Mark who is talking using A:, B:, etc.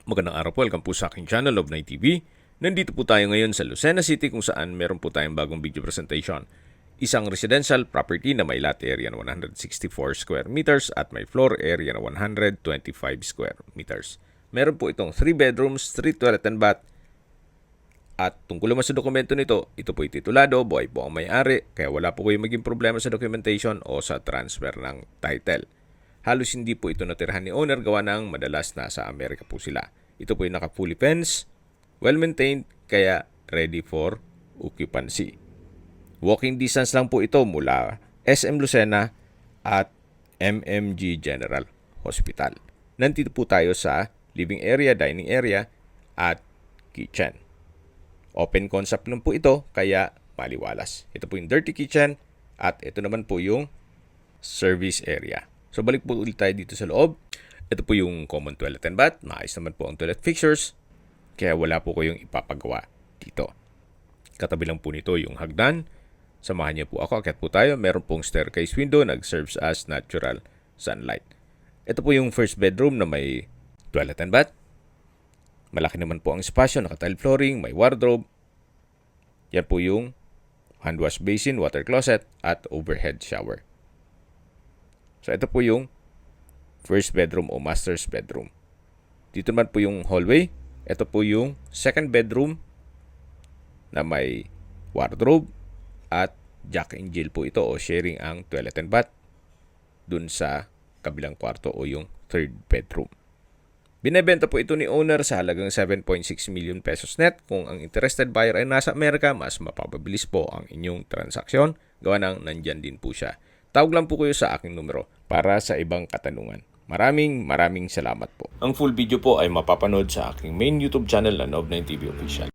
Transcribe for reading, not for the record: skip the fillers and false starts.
A: Magandang araw po, welcome po sa aking channel, Love Night TV. Nandito po tayo ngayon sa Lucena City kung saan meron po tayong bagong video presentation. Isang residential property na may lot area na 164 square meters at may floor area na 125 square meters. Meron po itong 3 bedrooms, 3 toilet and bath. At tungkol naman sa dokumento nito, ito po titulado, buhay po ang may-ari, kaya wala po kayong maging problema sa documentation o sa transfer ng title. Halos hindi po ito natirahan ni owner gawa ng madalas nasa Amerika po sila. Ito po yung naka-fully fenced, well-maintained, kaya ready for occupancy. Walking distance lang po ito mula SM Lucena at MMG General Hospital. Nandito po tayo sa living area, dining area at kitchen. Open concept lang po ito kaya maliwalas. Ito po yung dirty kitchen at ito naman po yung service area. So balik po ulit tayo dito sa loob. Ito po yung common toilet and bath. Maayos naman po ang toilet fixtures. Kaya wala po kayong ipapagawa dito. Katabi lang po nito yung hagdan. Samahan niyo po ako. Akyat po tayo. Meron pong staircase window. Nag-serves as natural sunlight. Ito po yung first bedroom na may toilet and bath. Malaki naman po ang espasyo. Naka-tile flooring. May wardrobe. Yan po yung hand wash basin, water closet at overhead shower. So, ito po yung first bedroom o master's bedroom. Dito naman po yung hallway. Ito po yung second bedroom na may wardrobe at Jack and Jill po ito o sharing ang toilet and bath dun sa kabilang kwarto o yung third bedroom. Binebenta po ito ni owner sa halagang 7.6 million pesos net. Kung ang interested buyer ay nasa Amerika, mas mapapabilis po ang inyong transaksyon. Gawa ng nandyan din po siya. Tawag lang po kayo sa aking numero para sa ibang katanungan. Maraming salamat po. Ang full video po ay mapapanood sa aking main YouTube channel na Love Night TV Official.